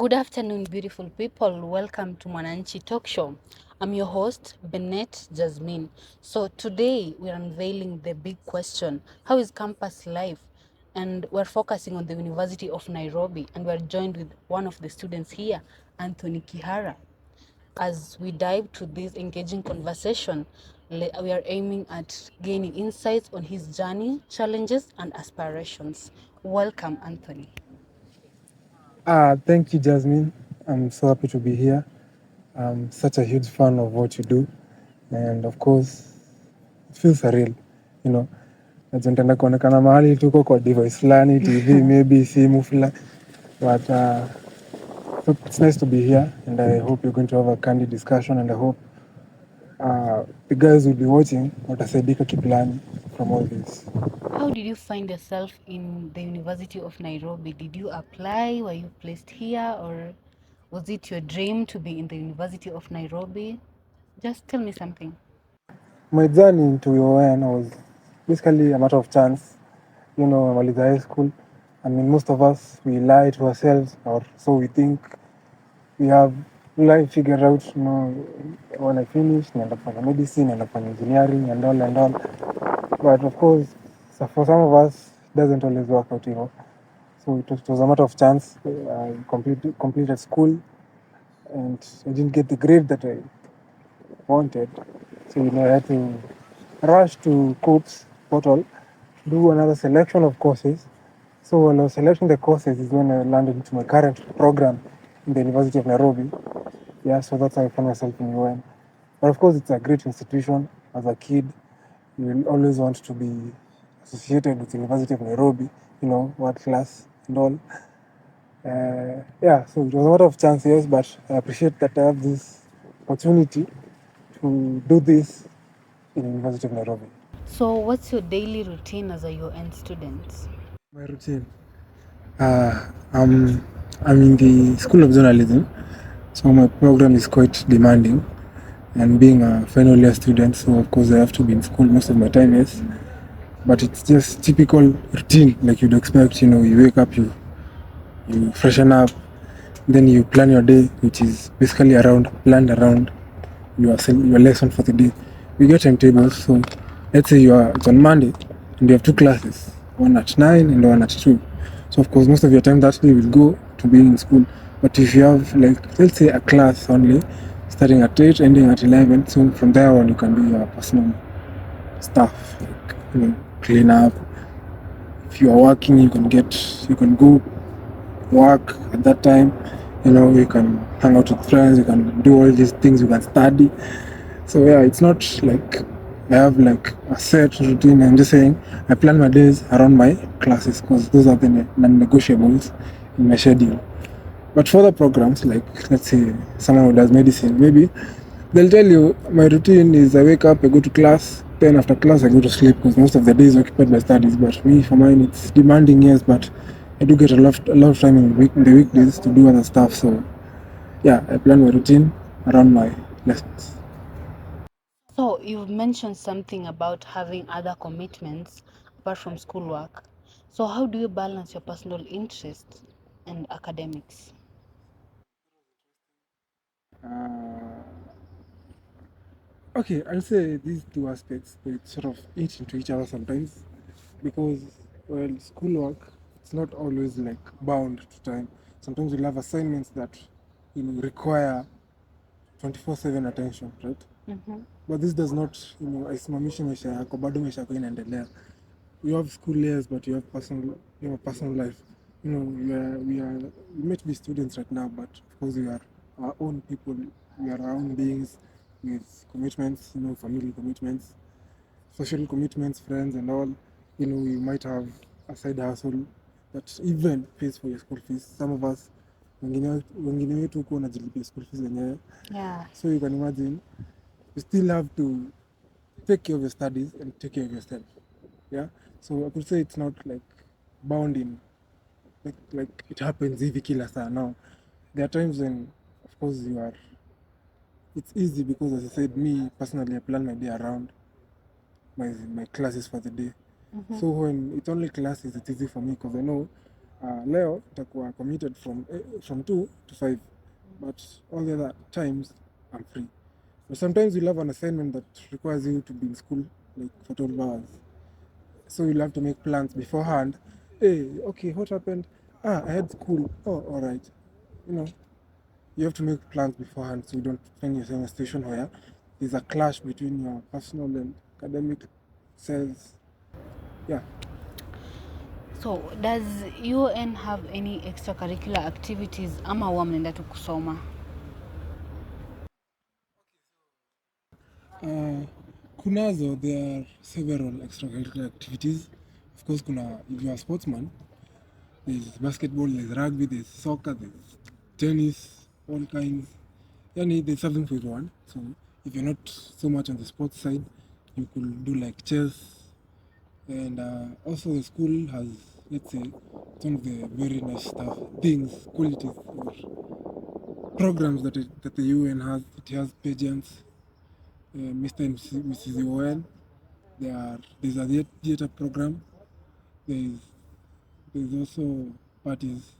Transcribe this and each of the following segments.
Good afternoon, beautiful people. Welcome to Mwananchi Talk Show. I'm your host, Bennett Jasmine. So today we're unveiling the big question: how is campus life? And we're focusing on the University of Nairobi, and we're joined with one of the students here, Anthony Kihara. As we dive to this engaging conversation, we are aiming at gaining insights on his journey, challenges, and aspirations. Welcome, Anthony. Thank you, Jasmine. I'm so happy to be here. I'm such a huge fan of what you do, and of course, it feels surreal. You know, najua nitaenda kuonekana mahali tuko kwa device fulani, TV, maybe simu fulani, but so it's nice to be here, and I hope you're going to have a candid discussion, and I hope the guys will be watching watasaidika kiplani from all this. How did you find yourself in the University of Nairobi? Did you apply? Were you placed here? Or was it your dream to be in the University of Nairobi? Just tell me something. My journey into UON was basically a matter of chance. You know, Maliza High School. I mean, most of us, we lie to ourselves, or so we think. We have life figured out, you know, when I finish, naenda kufanya medicine, naenda kufanya engineering, and all and all. But of course, so for some of us, it doesn't always work out, you know. So it was a matter of chance. I completed school, and I didn't get the grade that I wanted. So, you know, I had to rush to COOPS portal, do another selection of courses. So when I was selecting the courses is when I landed into my current program in the University of Nairobi. Yeah, so that's how I found myself in UN. But of course, it's a great institution. As a kid, you will always want to be associated with the University of Nairobi, you know, what class and all. Yeah, so it was a matter of chance, yes, but I appreciate that I have this opportunity to do this in the University of Nairobi. So, what's your daily routine as a UN student? My routine. Uh, I'm, I'm in the School of Journalism, so my program is quite demanding. And being a final year student, so of course I have to be in school most of my time, yes. But it's just typical routine, like you'd expect. You know, you wake up, you freshen up, then you plan your day, which is basically planned around your lesson for the day. We get timetables, so let's say it's on Monday and you have two classes, one at 9 and one at 2. So of course most of your time that day will go to being in school. But if you have, like, let's say a class only starting at 8 ending at 11, so from there on you can do your personal stuff, like, you know, clean up. If you are working, you can go work at that time. You know, you can hang out with friends, you can do all these things, you can study. So yeah, it's not like I have like a set routine. I'm just saying I plan my days around my classes because those are the non-negotiables in my schedule. But for the programs, like let's say someone who does medicine, maybe they'll tell you my routine is I wake up, I go to class, then after class I go to sleep because most of the day is occupied by studies. But me, for mine, it's demanding, yes, but I do get a lot of time in the weekdays to do other stuff. So yeah, I plan my routine around my lessons. So, you've mentioned something about having other commitments apart from schoolwork. So, how do you balance your personal interests and academics? Uh, okay, I'll say these two aspects they sort of eat into each other sometimes because well, schoolwork it's not always like bound to time. Sometimes you'll have assignments that require 24/7 attention, right? Mm-hmm. But this does not, haisimamishi maisha yako, bado maisha yako inaendelea. You have school years, but you have personal life. You know, we might be students right now, but of course we are our own people. We are our own beings with commitments, you know, family commitments, social commitments, friends, and all. You know, you might have a side hustle that even pays for your school fees. Some of us, wengine wetu huko wanajilipia school fees wenyewe. Yeah. So you can imagine, you still have to take care of your studies and take care of yourself. Yeah. So I could say it's not like bound in like it happens hivi kila saa. No. There are times when of course it's easy because as I said, me personally I plan my day around my classes for the day. Mm-hmm. So when it's only classes, it's easy for me because I know leo itakuwa committed from 2 to 5, but all the other times I'm free. But sometimes you'll have an assignment that requires you to be in school like for 12 hours. So you'll have to make plans beforehand. Hey, okay, what happened? I had school. Oh, all right. You know, you have to make plans beforehand so you don't find yourself in a situation where there's a clash between your personal and academic selves. Yeah. So does UN have any extracurricular activities ama huwa mnaenda tu kusoma? Kunazo, there are several extracurricular activities. Of course, if you're a sportsman, there's basketball, there's rugby, there's soccer, there's tennis, all kinds. Yani, there's something for everyone. So if you're not so much on the sports side, you could do like chess. And also the school has, let's say, some of the very nice stuff, things, qualities, or programs that the UN has. It has pageants, Mr. and Mrs. UN. There's a theater program. There's there's also parties.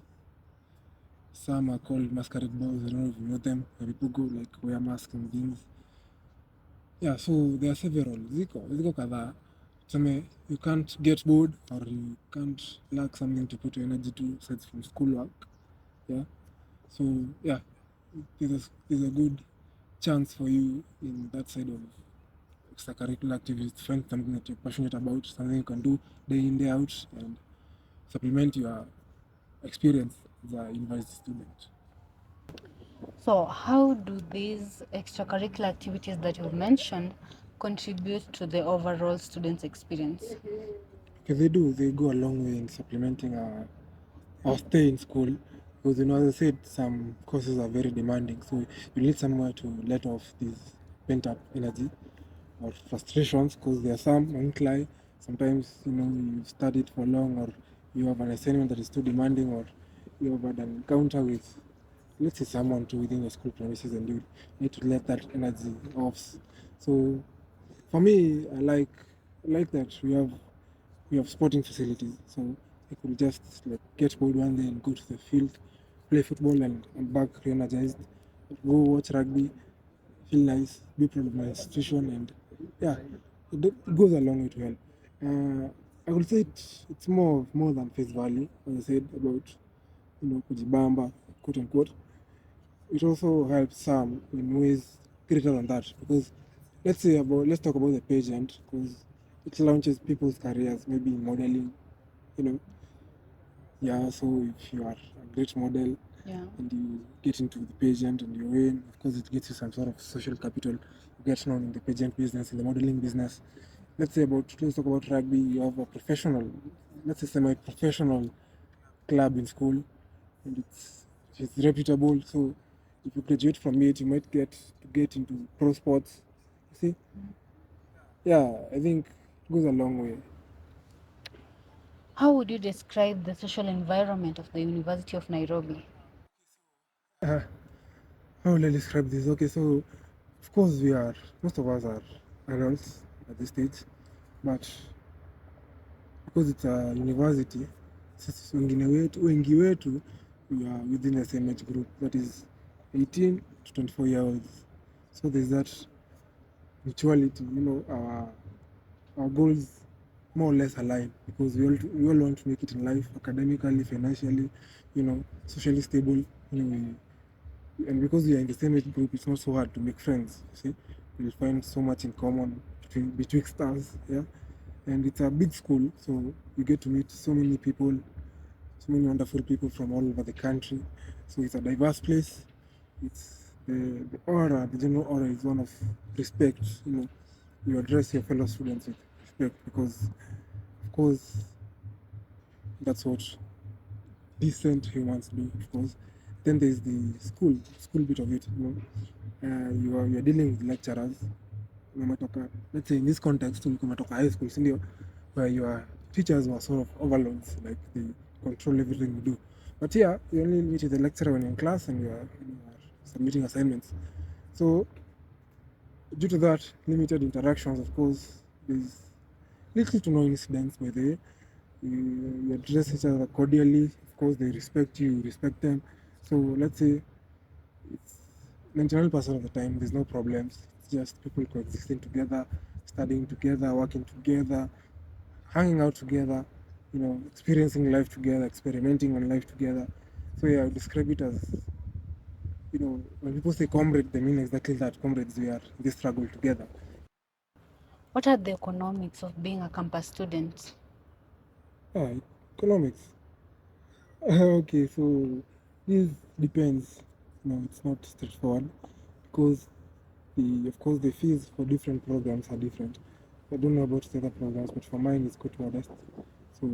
Some are called masquerade balls. I don't know if you know them. Where people go like wear masks and things. Yeah, so there are several. Ziko kadhaa. Tuseme you can't get bored or you can't lack something to put your energy to aside from schoolwork. Yeah. So yeah, there's a good chance for you in that side of extracurricular activities to find something that you're passionate about, something you can do day in, day out, and supplement your experience as a university student. So how do these extracurricular activities that you've mentioned contribute to the overall student's experience? Okay, they go a long way in supplementing our stay in school. Because, as I said, some courses are very demanding, so you need somewhere to let off this pent up energy or frustrations, because there are some, I won't lie, sometimes you studied for long, or you have an assignment that is too demanding, or you have had an encounter with, let's say, someone too within the school premises, and you need to let that energy off. So for me, I like that we have sporting facilities, so I could just like get bored one day and go to the field, play football, and I'm back re-energized. Go watch rugby, feel nice, be proud of my institution, and yeah, it goes a long way to help. I would say it's more than face value, as I said about kujibamba, quote unquote. It also helps some in ways greater than that, because let's talk about the pageant, because it launches people's careers, maybe in modeling, you know. Yeah, so if you are a great model Yeah. and you get into the pageant and you win, of course, it gets you some sort of social capital. You get known in the pageant business, in the modeling business. Let's talk about rugby. You have a professional, let's say semi-professional club in school, and it's reputable. So if you graduate from it, you might get into pro sports. You see, yeah, I think it goes a long way. How would you describe the social environment of the University of Nairobi? How will I describe this? Okay, so of course most of us are adults at this stage, but because it's a university, sisi wengi wetu we are within the same age group, that is 18 to 24 years olds. So there's that mutuality, our goals more or less align, because we all want to make it in life, academically, financially, socially stable. And because we are in the same age group, it's not so hard to make friends. You see, you'll find so much in common betwixt us. Yeah, and it's a big school, so you get to meet so many people, so many wonderful people from all over the country. So it's a diverse place. It's the general aura is one of respect. You address your fellow students with respect, because, of course, that's what decent humans do, of course. Then there's the school bit of it. You're dealing with lecturers. Let's say in this context, umetoka high school, sindio, where your teachers were sort of overloads, like they control everything you do. But here, you only meet with the lecturer when you're in class and you are submitting assignments. So due to that limited interactions, of course, there's little to no incidents by the way. You address each other cordially. Of course, they respect you, you respect them. So let's say it's 99% of the time there's no problems. It's just people coexisting together, studying together, working together, hanging out together, experiencing life together, experimenting on life together. So yeah, I would describe it as, when people say comrade, they mean exactly that. Comrades, we are in this struggle together. What are the economics of being a campus student? Economics. Okay, so this depends. It's not straightforward because of course, the fees for different programs are different. I don't know about the other programs, but for mine, it's quite modest. So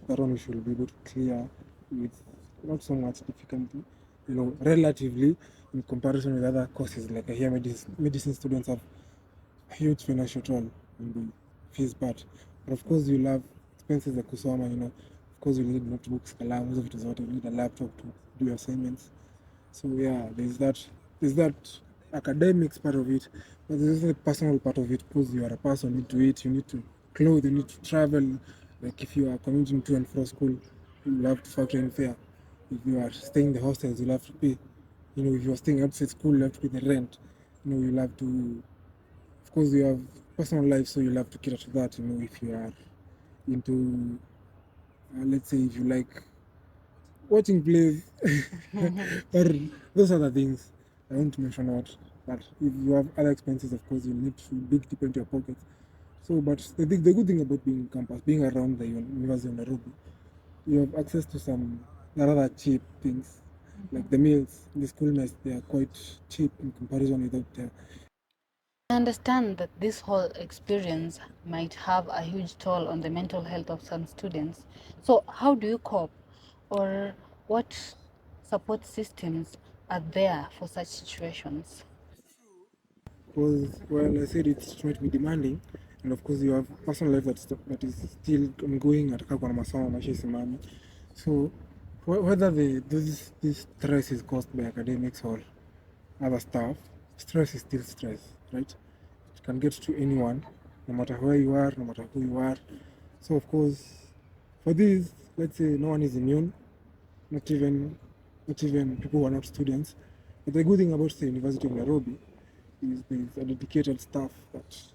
that one we should be able to clear with not so much difficulty, relatively in comparison with other courses. Like I hear medicine students have a huge financial toll on the fees part. But of course, you'll have expenses like kusoma, of course, you need notebooks, kalams, of it is what you need a laptop to do your assignments. So yeah, there's that academics part of it, but there's also the personal part of it because you are a person, you need to eat, you need to clothe, you need to travel. Like if you are commuting to and from school, you'll have to factor in fare. If you are staying in the hostels, you'll have to pay. If you are staying outside school, you have to pay the rent. You'll have to, of course, you have personal life, so you'll have to cater to that. If you are into, let's say, if you like watching plays or those other things. I want to mention out. But if you have other expenses, of course, you need to dig deep into your pockets. So, but the good thing about being campus, being around the University of Nairobi, you have access to some rather cheap things. Like the meals, the school mess, they are quite cheap in comparison with out there. I understand that this whole experience might have a huge toll on the mental health of some students. So, how do you cope? Or what support systems are there for such situations? Because, well, I said it might be demanding, and of course, you have personal life that is still ongoing at Kakwana Masomo, Maisha Simami. So, whether this stress is caused by academics or other stuff, stress is still stress, right? It can get to anyone, no matter where you are, no matter who you are. So, of course, for this, let's say no one is immune, not even people who are not students. But the good thing about the University of Nairobi is there's a dedicated staff that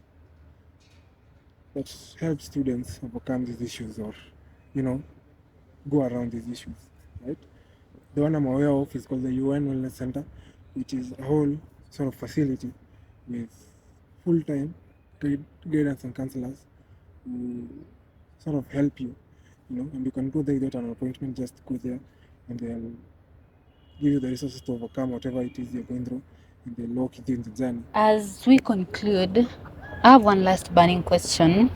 helps students overcome these issues or, you know, go around these issues, right? The one I'm aware of is called the UN Wellness Center, which is a whole sort of facility with full-time guidance and counselors who sort of help you, and you can go there without an appointment, just go there and they'll give you the resources to overcome whatever it is you're going through and they'll walk you through the journey. As we conclude, I have one last burning question.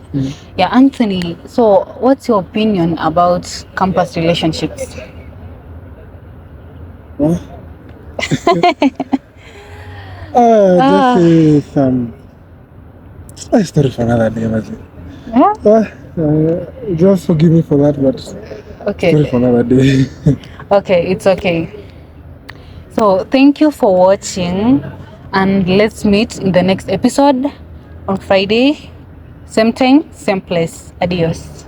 Yeah, Anthony, so what's your opinion about campus relationships? Huh? Just say some a story for another day, Mazi. Just forgive me for that, but story for another day. Okay, it's okay. So thank you for watching, and let's meet in the next episode on Friday, same time, same place. Adios.